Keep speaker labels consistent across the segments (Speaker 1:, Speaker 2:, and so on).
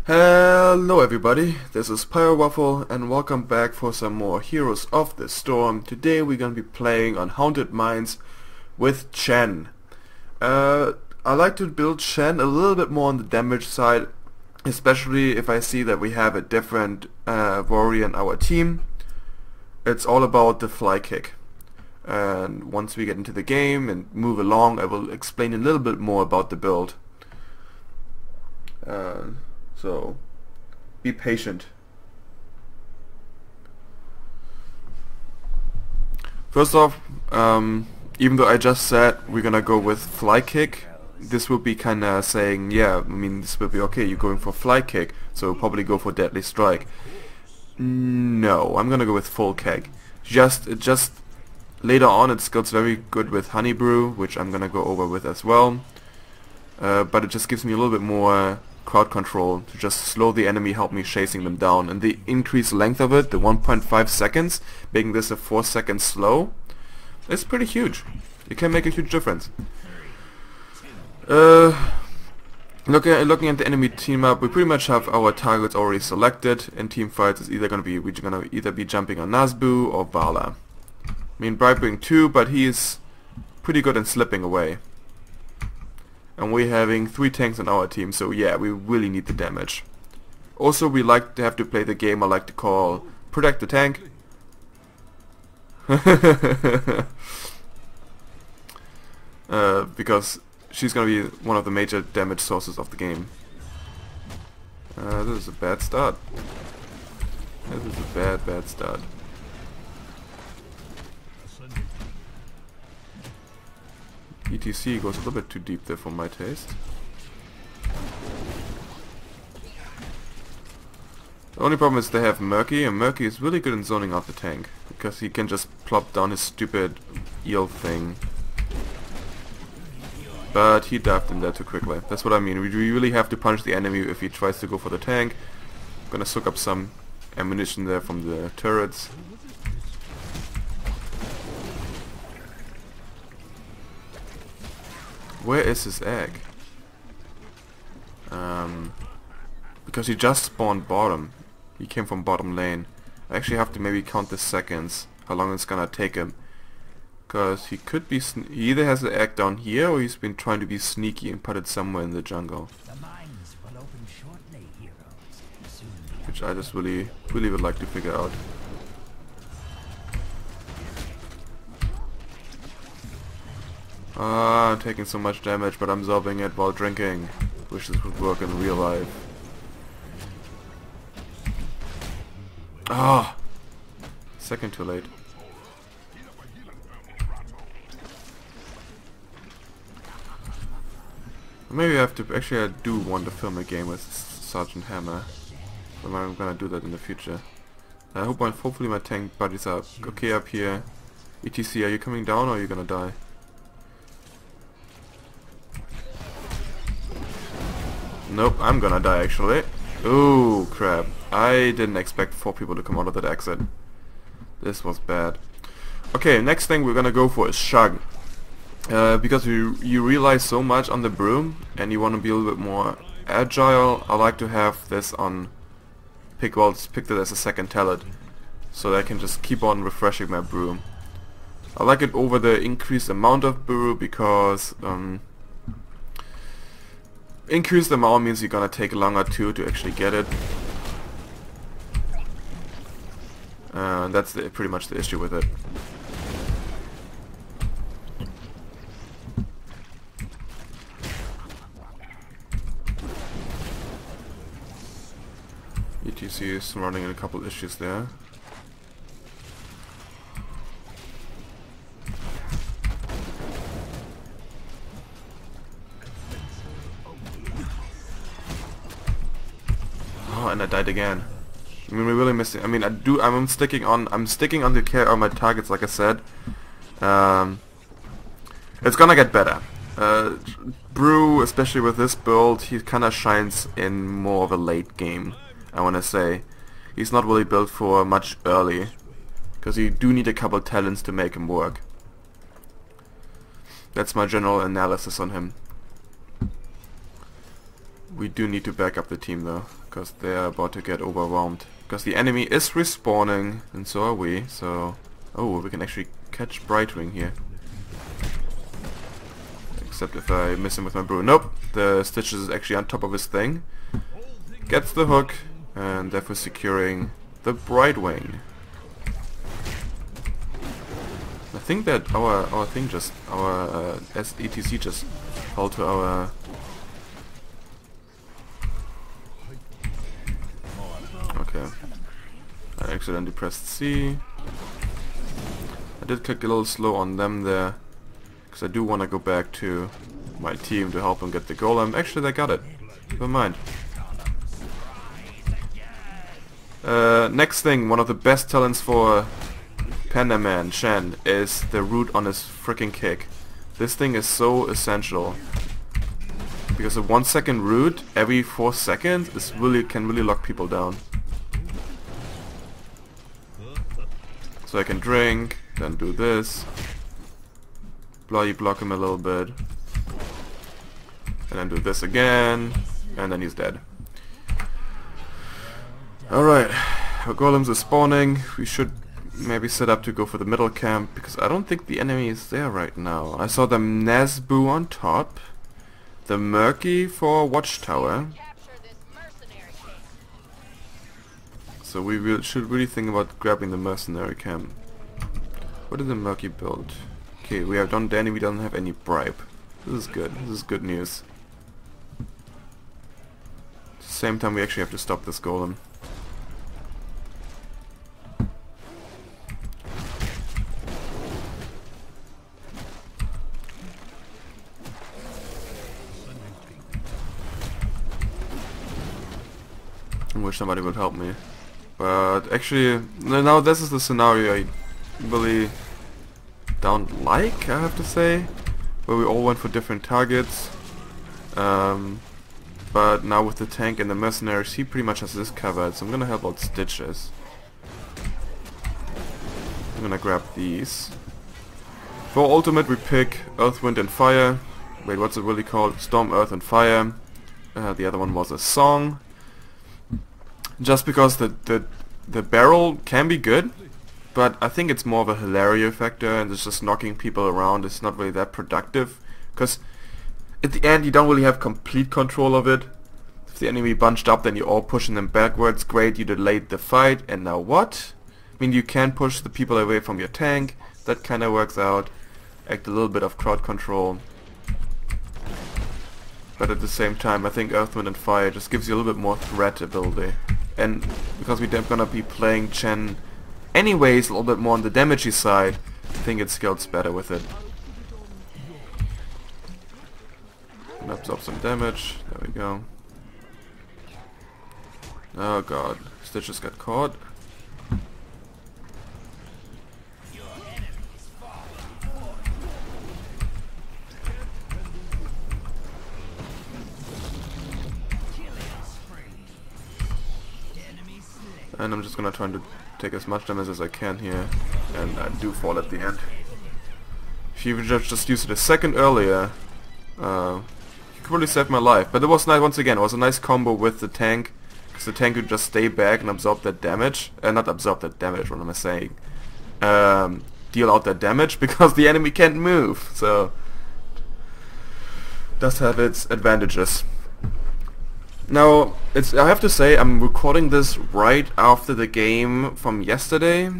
Speaker 1: Hello everybody, this is PyroWaffel and welcome back for some more Heroes of the Storm. Today we're gonna be playing on Haunted Mines with Chen. I like to build Chen a little bit more on the damage side, especially if I see that we have a different warrior in our team. It's all about the fly kick. And once we get into the game and move along, I will explain a little bit more about the build. So, be patient. First off, even though I just said we're gonna go with fly kick, this would be kinda saying, yeah, I mean, this would be okay, you're going for fly kick, so probably go for deadly strike. No, I'm gonna go with full kick. Just later on it gets very good with honey brew, which I'm gonna go over with as well. But it just gives me a little bit more crowd control to just slow the enemy, help me chasing them down, and the increased length of it, the 1.5 seconds, making this a 4-second slow, is pretty huge. It can make a huge difference. Looking at the enemy team up, we pretty much have our targets already selected. In team fights, it's we're gonna either be jumping on Nazbu or Vala. I mean, Brightwing too, but he is pretty good in slipping away. And we're having 3 tanks on our team, so yeah, we really need the damage. Also, we like to have to play the game I like to call Protect the Tank. Because she's gonna be one of the major damage sources of the game. This is a bad start. This is a bad start. ETC goes a little bit too deep there for my taste. The only problem is they have Murky, and Murky is really good in zoning out the tank, because he can just plop down his stupid eel thing. But he dived in there too quickly. That's what I mean. We really have to punch the enemy if he tries to go for the tank. I'm gonna soak up some ammunition there from the turrets. Where is his egg? Because he just spawned bottom. He came from bottom lane. I actually have to maybe count the seconds, how long it's gonna take him. Because he could be, he either has the egg down here or he's been trying to be sneaky and put it somewhere in the jungle. Which I just really would like to figure out. I'm taking so much damage, but I'm absorbing it while drinking. Wish this would work in real life. Ah! Second too late. Maybe I have to... Actually, I do want to film a game with Sergeant Hammer. But I'm gonna do that in the future. I hope hopefully my tank buddies are okay up here. ETC, are you coming down or are you gonna die? Nope, I'm gonna die actually. Ooh, crap. I didn't expect 4 people to come out of that exit. This was bad. Okay, next thing we're gonna go for is Shug. Because you rely so much on the broom and you want to be a little bit more agile, I like to have this on pick that as a second talent, so that I can just keep on refreshing my broom. I like it over the increased amount of brew because increased amount means you're gonna take longer too to actually get it. That's pretty much the issue with it. ETC is running in a couple issues there. Oh, and I died again. I mean, we're really missing. I mean, I'm sticking on my targets, like I said. It's gonna get better. Brew, especially with this build, he kind of shines in more of a late game. I want to say he's not really built for much early, because you do need a couple talents to make him work. That's my general analysis on him. We do need to back up the team though, because they're about to get overwhelmed. Because the enemy is respawning, and so are we, so... Oh, we can actually catch Brightwing here. Except if I miss him with my brew. Nope, the Stitches is actually on top of his thing. Gets the hook, and therefore securing the Brightwing. I think that our thing just... our ETC just fell to our... Okay. I accidentally pressed C. I did click a little slow on them there, because I do want to go back to my team to help them get the golem. Actually, they got it. Never mind. Next thing, one of the best talents for Panda Man, Chen, is the root on his freaking kick. This thing is so essential. Because a 1 second root every 4 seconds is can really lock people down. So I can drink, then do this. Block him a little bit. And then do this again. And then he's dead. Alright. Our golems are spawning. We should maybe set up to go for the middle camp, because I don't think the enemy is there right now. I saw the Nazbu on top. The Murky for Watchtower. So we should really think about grabbing the mercenary camp. What did the Murky build? Okay, we have done Danny, we don't have any bribe. This is good. This is good news. At the same time, we actually have to stop this golem. I wish somebody would help me. But actually, now this is the scenario I really don't like, I have to say. Where we all went for different targets. But now with the tank and the mercenaries, he pretty much has this covered. So I'm gonna help out Stitches. I'm gonna grab these. For ultimate we pick Earth, Wind and Fire. Wait, what's it really called? Storm, Earth and Fire. The other one was a song. Just because the barrel can be good, but I think it's more of a hilario factor, and it's just knocking people around. It's not really that productive, because at the end you don't really have complete control of it. If the enemy bunched up, then you're all pushing them backwards. Great, you delayed the fight, and now what? I mean, you can push the people away from your tank. That kind of works out. Act a little bit of crowd control. But at the same time, I think Earth, Wind and Fire just gives you a little bit more threat ability. And because we're gonna be playing Chen anyways a little bit more on the damagey side, I think it scales better with it. And absorb some damage. There we go. Oh god, Stitches got caught. And I'm just gonna try to take as much damage as I can here, and I do fall at the end. If you just used it a second earlier, you could really save my life. But it was nice, once again, it was a nice combo with the tank, because the tank could just stay back and absorb that damage. Not absorb that damage, what am I saying? Deal out that damage, because the enemy can't move, so does have its advantages. Now, I have to say, I'm recording this right after the game from yesterday,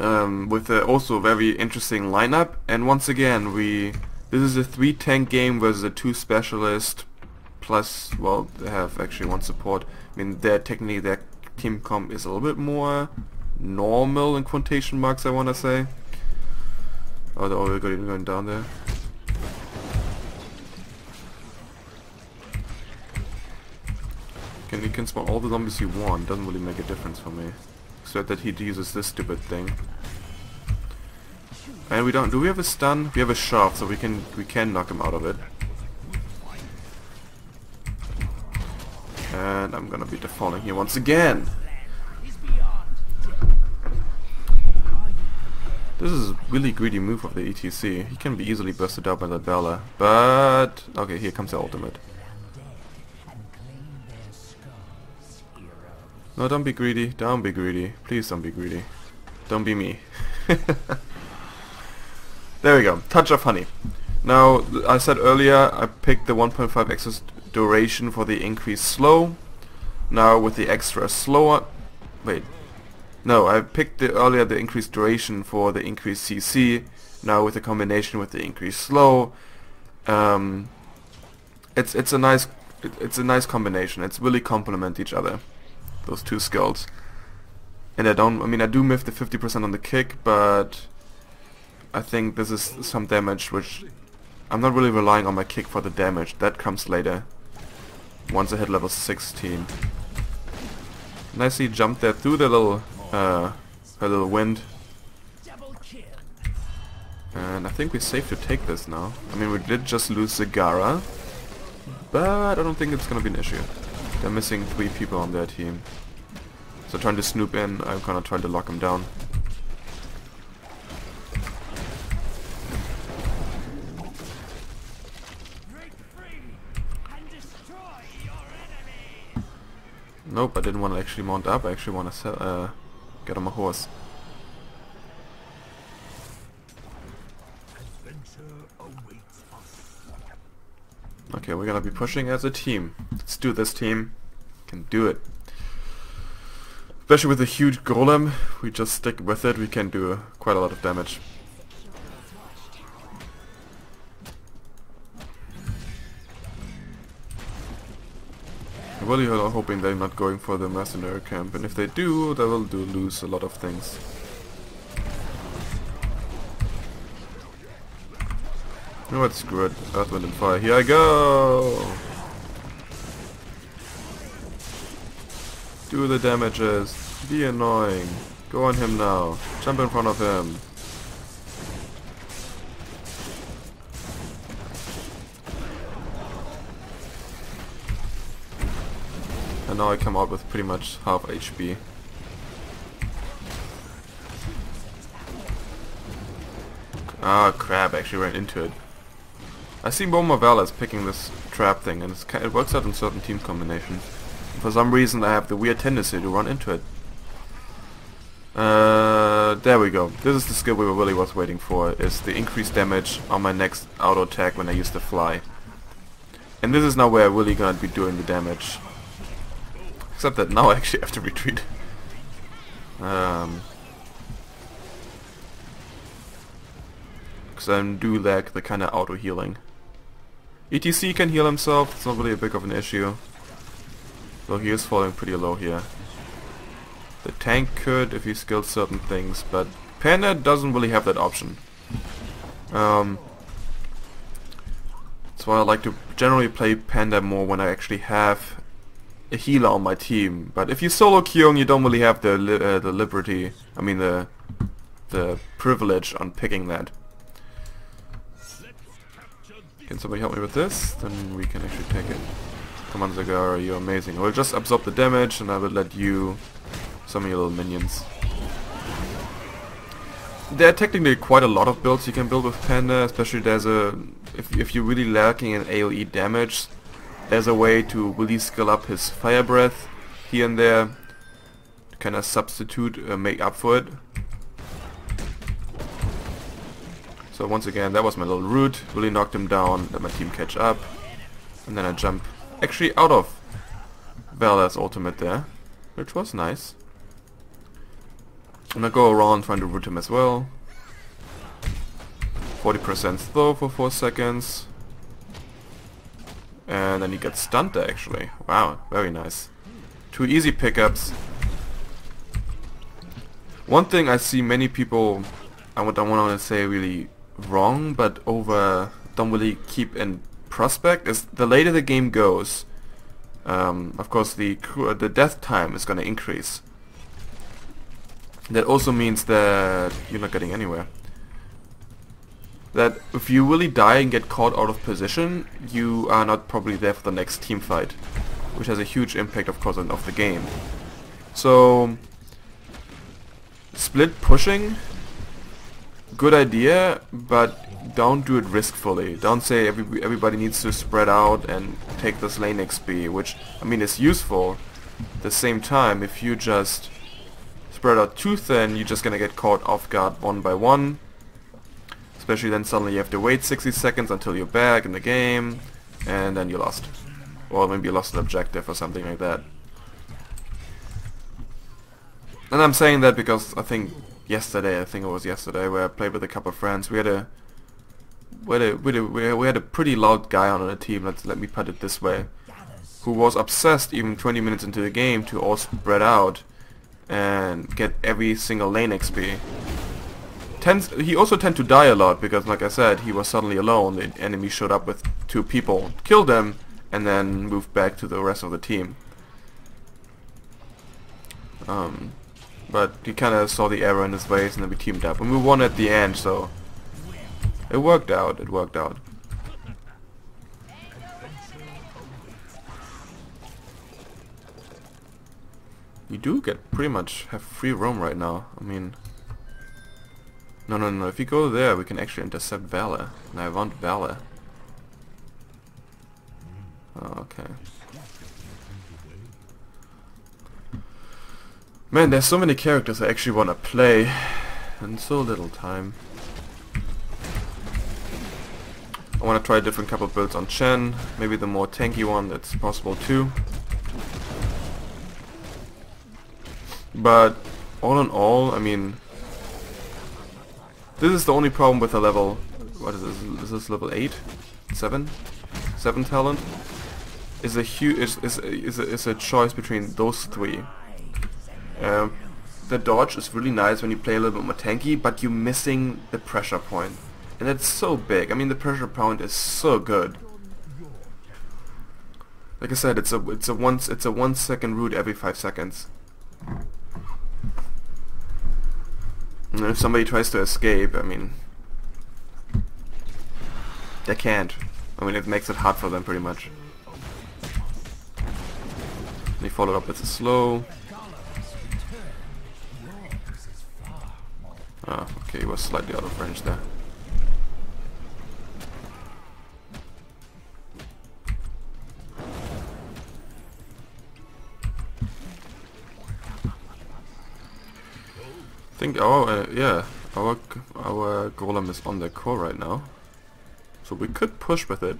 Speaker 1: with also a very interesting lineup. And once again, this is a 3 tank game versus a 2 specialist, plus, well, they have actually 1 support. I mean, technically their team comp is a little bit more normal in quotation marks, I want to say. Oh, they're already going down there. You can spawn all the zombies you want, doesn't really make a difference for me. Except that he uses this stupid thing. And do we have a stun? We have a shove, so we can knock him out of it. And I'm gonna be defaulting here once again. This is a really greedy move of the ETC. He can be easily busted out by the Bella. But okay, here comes the ultimate. No, don't be greedy. Don't be greedy. Please don't be greedy. Don't be me. There we go. Touch of honey. Now, I said earlier I picked the 1.5x duration for the increased slow. Now with the extra slower... Wait. No, I picked earlier the increased duration for the increased CC. Now with the combination with the increased slow. It's a nice combination. It's really complement each other, those two skills. And I do miss the 50% on the kick, but I think this is some damage which I'm not really relying on my kick for the damage. That comes later, once I hit level 16. Nicely jumped there through the little her little wind. And I think we're safe to take this now. I mean, we did just lose Zagara, but I don't think it's gonna be an issue. They're missing 3 people on their team. So trying to snoop in, I'm gonna try to lock him down. Nope, I didn't want to actually mount up. I actually want to get on my horse. Okay, we're gonna be pushing as a team. Let's do this, team. Can do it. Especially with a huge golem, we just stick with it. We can do quite a lot of damage. I'm really hoping they're not going for the mercenary camp, and if they do, they will lose a lot of things. You know what, screw it. Earth, Wind and Fire. Here I go! Do the damages. Be annoying. Go on him now. Jump in front of him. And now I come out with pretty much half HP. Ah, crap, I actually ran into it. I see Momavel as picking this trap thing, and it works out in certain team combinations. For some reason I have the weird tendency to run into it. There we go. This is the skill we really was waiting for, is the increased damage on my next auto attack when I use the fly. And this is now where I'm really gonna be doing the damage. Except that now I actually have to retreat. Because I do lack the kind of auto healing. ETC can heal himself, it's not really a big of an issue. Though he is falling pretty low here. The tank could if he skills certain things, but Panda doesn't really have that option. That's why I like to generally play Panda more when I actually have a healer on my team. But if you solo Kyung, you don't really have the liberty, I mean the privilege on picking that. Can somebody help me with this? Then we can actually take it. Come on, Zagara, you're amazing. I will just absorb the damage and I will let you some of your little minions. There are technically quite a lot of builds you can build with Panda, especially if you're really lacking in AoE damage, there's a way to really skill up his fire breath here and there, to kind of substitute, make up for it. So once again, that was my little route, really knocked him down, let my team catch up, and then I jump actually out of Valor's ultimate there, which was nice. And I go around trying to root him as well. 40% slow for 4 seconds. And then he gets stunned there actually. Wow, very nice. 2 easy pickups. One thing I see many people, I don't want to say really wrong, but don't really keep in prospect, is the later the game goes, of course the death time is going to increase. That also means that you're not getting anywhere. That if you really die and get caught out of position, you are not probably there for the next team fight, which has a huge impact of course of the game. So split pushing, good idea, but don't do it riskfully. Don't say everybody needs to spread out and take this lane XP, which I mean is useful, At the same time, if you just spread out too thin, you're just gonna get caught off guard one by one. Especially then suddenly you have to wait 60 seconds until you're back in the game, and then you lost. Or maybe you lost an objective or something like that. And I'm saying that because I think it was yesterday, where I played with a couple of friends, we had a pretty loud guy on the team, let me put it this way, who was obsessed even 20 minutes into the game to all spread out and get every single lane XP. He also tended to die a lot because, like I said, he was suddenly alone. The enemy showed up with 2 people, killed them, and then moved back to the rest of the team. But he kind of saw the error in his ways, and then we teamed up, and we won at the end. So it worked out. It worked out. You do get pretty much have free roam right now. I mean, no. If you go there, we can actually intercept Valor, and I want Valor. Oh, okay. Man, there's so many characters I actually want to play, and so little time. I want to try a different couple builds on Chen, maybe the more tanky one, that's possible too. But all in all, I mean, this is the only problem with the level. What is this? Is this level 8, 7 talent? Is a huge is a choice between those 3. The dodge is really nice when you play a little bit more tanky, but you're missing the pressure point, and it's so big. I mean, the pressure point is so good. Like I said, it's a 1 second route every 5 seconds. And if somebody tries to escape, I mean, they can't. I mean, it makes it hard for them pretty much. They followed up with a slow. Ah, okay, he was slightly out of range there. I think our golem is on the core right now, so we could push with it.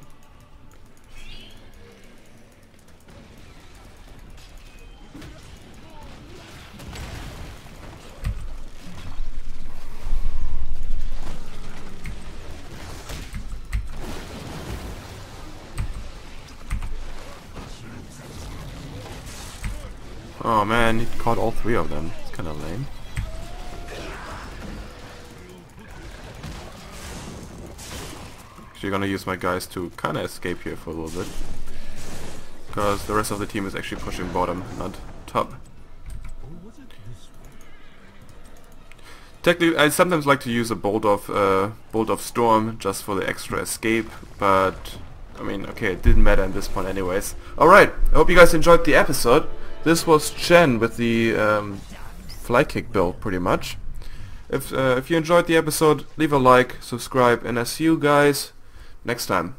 Speaker 1: Oh man, he caught all 3 of them. It's kinda lame. Actually gonna use my guys to kinda escape here for a little bit, because the rest of the team is actually pushing bottom, not top. Technically, I sometimes like to use a bolt of storm just for the extra escape, but I mean, okay, it didn't matter at this point anyways. Alright, I hope you guys enjoyed the episode. This was Chen with the fly kick build, pretty much. If you enjoyed the episode, leave a like, subscribe, and I see you guys next time.